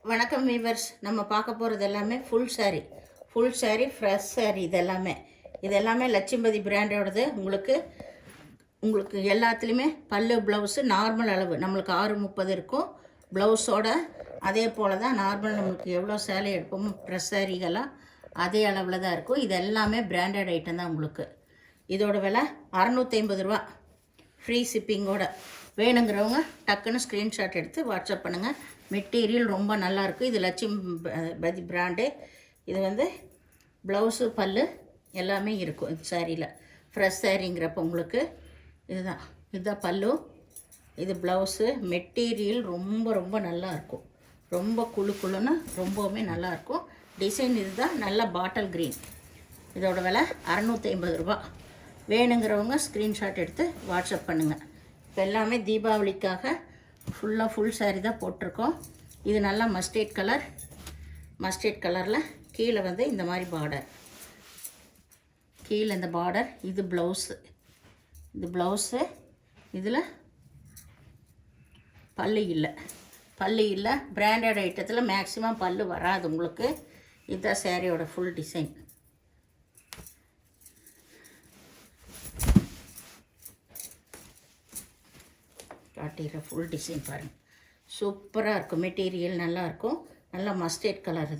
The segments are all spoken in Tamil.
வணக்கம் வீவர்ஸ். நம்ம பார்க்க போகிறது எல்லாமே ஃபுல் சாரீ ஃப்ரெஷ் சாரீ. இது எல்லாமே லட்சுமதி பிராண்டோடது. உங்களுக்கு எல்லாத்துலேயுமே பல்லு ப்ளவுஸு நார்மல் அளவு நம்மளுக்கு 6:30 இருக்கும் ப்ளவுஸோட. அதே போல் தான் நார்மல் நம்மளுக்கு எவ்வளோ சேலை எடுப்போமோ ஃப்ரெஷ் சாரீகளாக அதே அளவில் தான் இருக்கும். இது எல்லாமே பிராண்டட் ஐட்டம் தான். உங்களுக்கு இதோட விலை 650 ரூபா, ஃப்ரீ ஷிப்பிங்கோட. வேணுங்கிறவங்க டக்குன்னு ஸ்க்ரீன்ஷாட் எடுத்து வாட்ஸ்அப் பண்ணுங்கள். மெட்டீரியல் ரொம்ப நல்லாயிருக்கும். இது லட்சுமி பிராண்டு. இது ப்ளவுஸு பல்லு எல்லாமே இருக்கும் இந்த சாரியில். ஃப்ரெஷ் சாரிங்கிறப்ப உங்களுக்கு இதுதான் பல்லு, இது ப்ளவுஸு. மெட்டீரியல் ரொம்ப ரொம்ப நல்லாயிருக்கும். ரொம்ப குழுன்னு ரொம்பவுமே நல்லாயிருக்கும். டிசைன் இதுதான், நல்ல பாட்டில் க்ரீன். இதோட விலை 650 ரூபா. வேணுங்கிறவங்க ஸ்க்ரீன்ஷாட் எடுத்து வாட்ஸ்அப் பண்ணுங்கள். இப்போ எல்லாமே தீபாவளிக்காக ஃபுல் சாரீ தான் போட்டிருக்கோம். இது நல்லா மஸ்டர்ட் கலரில் கீழே இந்த மாதிரி பார்டர், கீழே இந்த பார்டர். இது ப்ளவுஸு. இதில் பல்லு இல்லை. பிராண்டட் ஐட்டத்தில் மேக்ஸிமம் பல்லு வராது உங்களுக்கு. இதுதான் சாரியோட ஃபுல் டிசைன். காட்டிடுற ஃபுல் டிசைன் பாருங்கள், சூப்பராக இருக்கும். மெட்டீரியல் நல்லாயிருக்கும், நல்லா மஸ்டர்ட் கலர்.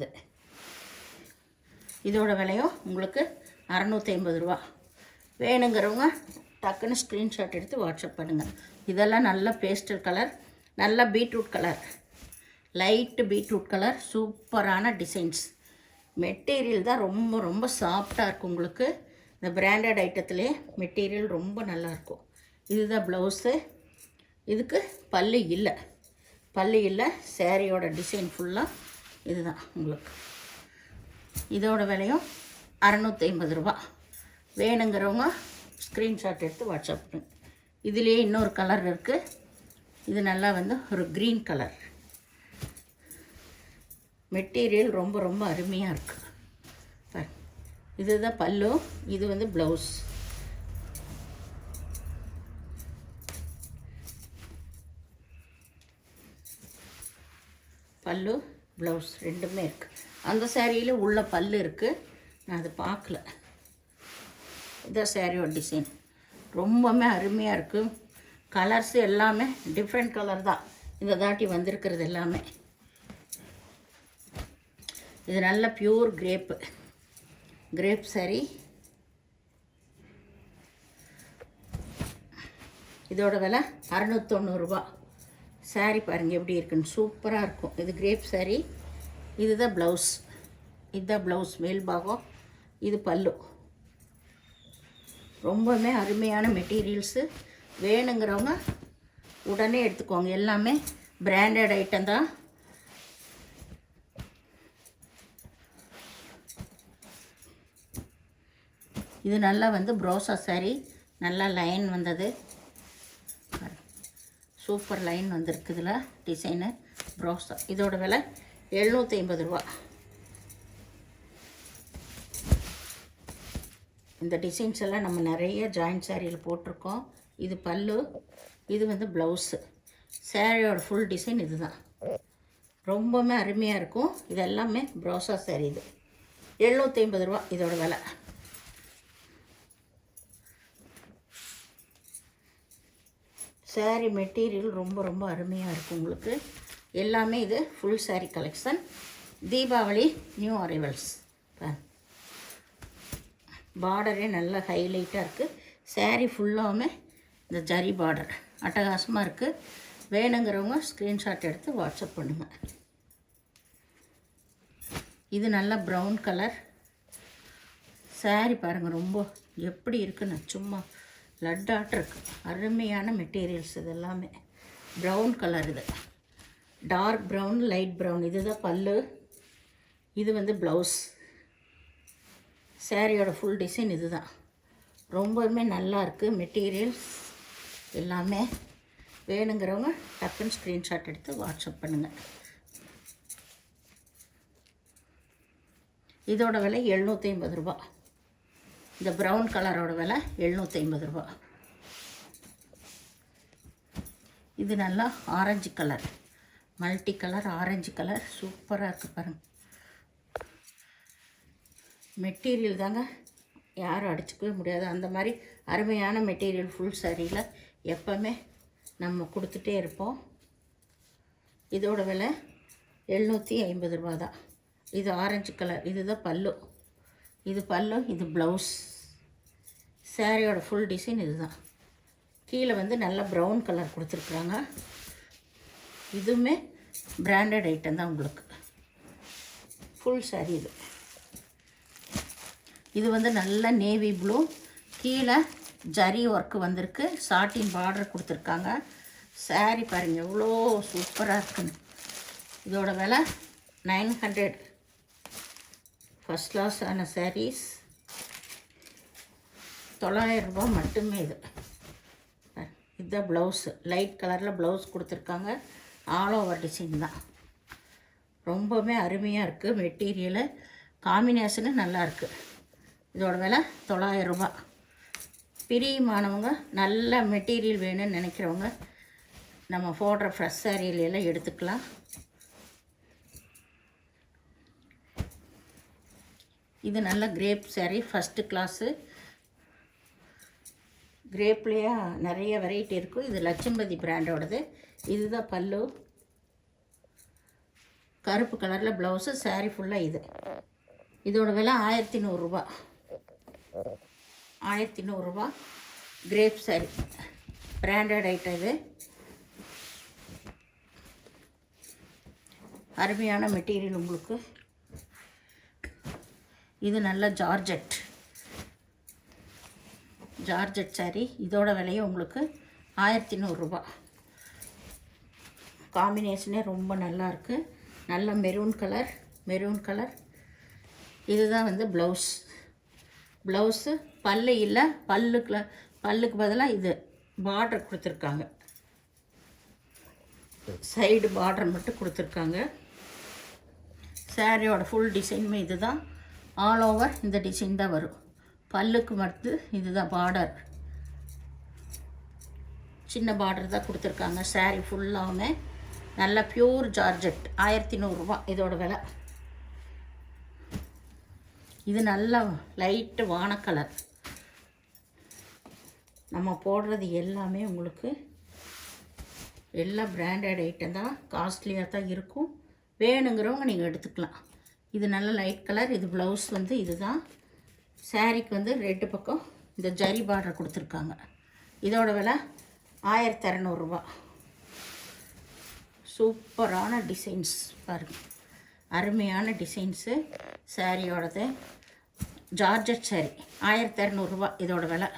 இதோட விலையும் உங்களுக்கு 650 ரூபா. வேணுங்கிறவங்க டக்குன்னு ஸ்க்ரீன்ஷாட் எடுத்து வாட்ஸ்அப் பண்ணுங்கள். இதெல்லாம் நல்ல பேஸ்டல் கலர், நல்ல beetroot colour, light beetroot colour. சூப்பரான டிசைன்ஸ். மெட்டீரியல் தான் ரொம்ப ரொம்ப சாஃப்டாக இருக்கும் உங்களுக்கு. இந்த பிராண்டட் ஐட்டத்துலேயே மெட்டீரியல் ரொம்ப நல்லாயிருக்கும். இதுதான் ப்ளவுஸு. இதுக்கு பல்லு இல்லை. சாரியோட டிசைன் ஃபுல்லாக இதுதான் உங்களுக்கு. இதோட விலையும் 650 ரூபா. வேணுங்கிறவங்க ஸ்க்ரீன்ஷாட் எடுத்து வாட்ஸ்அப் பண்ணுங்க. இதுலேயே இன்னொரு கலர் இருக்குது. இது நல்லா ஒரு க்ரீன் கலர். மெட்டீரியல் ரொம்ப ரொம்ப அருமையாக இருக்குது. இதுதான் பல்லு, இது ப்ளவுஸ். பல்லு ப்ளவுஸ் ரெண்டுமே இருக்குது. அந்த சாரியில் உள்ள பல்லு இருக்குது, நான் அதை பார்க்கல. இதான் சாரியோட டிசைன். ரொம்பவுமே அருமையாக இருக்குது. கலர்ஸு எல்லாமே டிஃப்ரெண்ட் கலர் தான் இந்த தாட்டி வந்திருக்கிறது எல்லாமே. இது நல்ல பியூர் கிரேப் சாரி. இதோட விலை 690 ரூபா. சாரீ பாருங்கள் எப்படி இருக்குன்னு, சூப்பராக இருக்கும். இது கிரேப் சாரீ. இதுதான் ப்ளவுஸ் மேல் பாகம். இது பல்லு. ரொம்பவுமே அருமையான மெட்டீரியல்ஸு. வேணுங்கிறவங்க உடனே எடுத்துக்கோங்க. எல்லாமே பிராண்டட் ஐட்டம் தான். இது நல்லா ப்ரோசா சாரீ, நல்லா லைன் வந்தது. சூப்பர் லைன் வந்திருக்கு. இதில் டிசைனு ப்ரோஸா. இதோட விலை 750 ரூபா. இந்த டிசைன்ஸ் எல்லாம் நம்ம நிறைய ஜாயின்ட் சாரியில் போட்டிருக்கோம். இது பல்லு, இது ப்ளவுஸு. சாரியோட ஃபுல் டிசைன் இதுதான். ரொம்பவுமே அருமையாக இருக்கும். இது எல்லாமே ப்ரோசா சாரி. இது 750 ரூபா இதோட விலை. சாரீ மெட்டீரியல் ரொம்ப ரொம்ப அருமையாக இருக்கும் உங்களுக்கு. எல்லாமே இது full sari collection. Deepavali new arrivals. பார்டரே நல்ல ஹைலைட்டாக இருக்குது. சாரீ ஃபுல்லாமே இந்த ஜரி பார்டர் அட்டகாசமாக இருக்குது. வேணுங்கிறவங்க ஸ்க்ரீன்ஷாட் எடுத்து வாட்ஸ்அப் பண்ணுங்கள். இது நல்ல ப்ரௌன் கலர் சாரீ. பாருங்கள் ரொம்ப எப்படி இருக்குன்னு, சும்மா லட்டாட் இருக்குது. அருமையான மெட்டீரியல்ஸ். இது எல்லாமே ப்ரௌன் கலர். இது டார்க் ப்ரௌன், லைட் ப்ரௌன். இதுதான் பல்லு, இது ப்ளவுஸ். சாரியோட ஃபுல் டிசைன் இதுதான். ரொம்பவுமே நல்லா இருக்குது மெட்டீரியல்ஸ் எல்லாமே. வேணுங்கிறவங்க டக்குன்னு ஸ்க்ரீன்ஷாட் எடுத்து வாட்ஸ்அப் பண்ணுங்கள். இதோட விலை 750 ரூபா. இந்த ப்ரௌன் கலரோட விலை 750 ரூபா. இது நல்லா orange colour. Multi colour orange colour சூப்பராக இருக்குது பாருங்கள். மெட்டீரியல் தாங்க யாரும் அடிச்சுக்கவே முடியாது. அந்த மாதிரி அருமையான மெட்டீரியல் ஃபுல் சாரியில் எப்போவுமே நம்ம கொடுத்துட்டே இருப்போம். இதோட விலை 750 ரூபா தான். இது ஆரஞ்சு கலர், இதுதான் பல்லு. இது பல்லு, இது ப்ளவுஸ். சாரியோட ஃபுல் டிசைன் இதுதான். கீழே வந்து நல்ல ப்ரௌன் கலர் கொடுத்துருக்குறாங்க. இதுவுமே பிராண்டட் ஐட்டம் தான் உங்களுக்கு. ஃபுல் சாரி இது. இது வந்து நல்ல நேவி ப்ளூ, கீழே ஜரி ஒர்க்கு வந்திருக்கு, சாட்டின் பார்டர் கொடுத்துருக்காங்க. சாரி பாருங்கள் எவ்வளோ சூப்பராக இருக்குன்னு. இதோட விலை 900. ஃபஸ்ட் கிளாஸான சாரீஸ் 900 ரூபா மட்டுமே. இதுதான் ப்ளவுஸு. லைட் கலரில் ப்ளவுஸ் கொடுத்துருக்காங்க. ஆல் ஓவர் டிசைன் தான். ரொம்பவுமே அருமையாக இருக்குது. மெட்டீரியலு காம்பினேஷனு நல்லாயிருக்கு. இதோட விலை 900 ரூபா. பிரியமானவங்க நல்ல மெட்டீரியல் வேணும்னு நினைக்கிறவங்க நம்ம போடுற ஃப்ரெஷ் சாரியிலெல்லாம் எடுத்துக்கலாம். இது நல்ல கிரேப் சாரி, ஃபஸ்ட்டு கிளாஸு. கிரேப்லேயே நிறைய வெரைட்டி இருக்கும். இது லட்சும்பதி பிராண்டோடது. இதுதான் பல்லு. கருப்பு கலரில் ப்ளவுஸு. சாரி ஃபுல்லாக இது. இதோட விலை 1100 ரூபா. 1100 ரூபா. கிரேப் சாரி பிராண்டட் ஐட்டம் இது. அருமையான மெட்டீரியல் உங்களுக்கு. இது நல்ல ஜார்ஜெட் சாரி. இதோட விலையும் உங்களுக்கு 1100 ரூபா. காம்பினேஷனே ரொம்ப நல்லாயிருக்கு. நல்ல மெரூன் கலர். இதுதான் வந்து ப்ளவுஸு. பல்லு இல்லை, பல்லுக்கு பதிலாக இது பார்டர் கொடுத்துருக்காங்க. சைடு பார்டர் மட்டும் கொடுத்துருக்காங்க. சாரியோட ஃபுல் டிசைனுமே இது தான். ஆல் ஓவர் இந்த டிசைன் தான் வரும். பல்லுக்கு மட்டும் இதுதான் பார்டர். சின்ன பார்டர் தான் கொடுத்துருக்காங்க. சாரி ஃபுல்லாமே நல்ல பியூர் ஜார்ஜெட். 1100 ரூபா இதோட விலை. இது நல்ல லைட்டு வானக்கலர். நம்ம போடுறது எல்லாமே உங்களுக்கு எல்லாம் பிராண்டட் ஐட்டம் தான். காஸ்ட்லியாக தான் இருக்கும். வேணுங்கிறவங்க நீங்கள் எடுத்துக்கலாம். இது நல்ல லைட் கலர். இது ப்ளவுஸ் வந்து இதுதான். சாரிக்கு வந்து ரெண்டு பக்கம் இந்த ஜரி பார்டர் கொடுத்துருக்காங்க. இதோட விலை 1200 ரூபா. சூப்பரான டிசைன்ஸ் பாருங்கள். அருமையான டிசைன்ஸு. சாரியோடது ஜார்ஜெட் சாரி 1200 ரூபா இதோட விலை.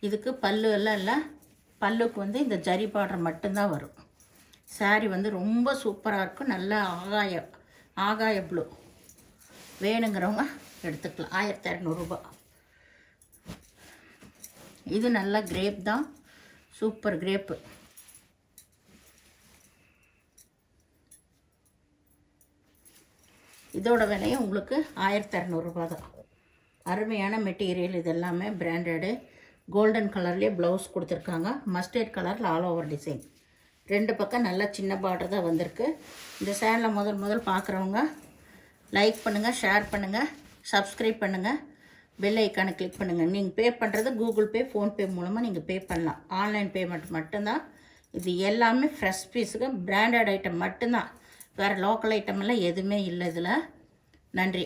இதுக்கு பல்லு எல்லாம் இல்லை. பல்லுக்கு வந்து இந்த ஜரி பார்டர் மட்டும்தான் வரும். சாரி வந்து ரொம்ப சூப்பராக இருக்கும். நல்ல ஆகாய ப்ளூ. வேணுங்கிறவங்க எடுத்துக்கலாம். 1200 ரூபா. இது நல்ல கிரேப் தான். Super crepe. இதோட விலையும் உங்களுக்கு 1200 ரூபா தான். அருமையான மெட்டீரியல். இது எல்லாமே பிராண்டடு. கோல்டன் கலர்லேயே ப்ளவுஸ் கொடுத்துருக்காங்க. மஸ்டர்ட் கலரில் ஆல் ஓவர் டிசைன். ரெண்டு பக்கம் நல்லா சின்ன பார்டர் தான் வந்திருக்கு. இந்த சேனலை முதல் பார்க்குறவங்க லைக் பண்ணுங்கள், ஷேர் பண்ணுங்கள், சப்ஸ்கிரைப் பண்ணுங்கள், பெல் ஐக்கானை கிளிக் பண்ணுங்கள். நீங்கள் பே பண்ணுறது கூகுள் பே, ஃபோன்பே மூலமாக நீங்கள் பே பண்ணலாம். ஆன்லைன் பேமெண்ட் மட்டும்தான். இது எல்லாமே ஃப்ரெஷ் பீஸுக்கு பிராண்டட் ஐட்டம் மட்டும்தான். வேறு லோக்கல் ஐட்டம் எல்லாம் எதுவுமே இல்லை இதில். நன்றி.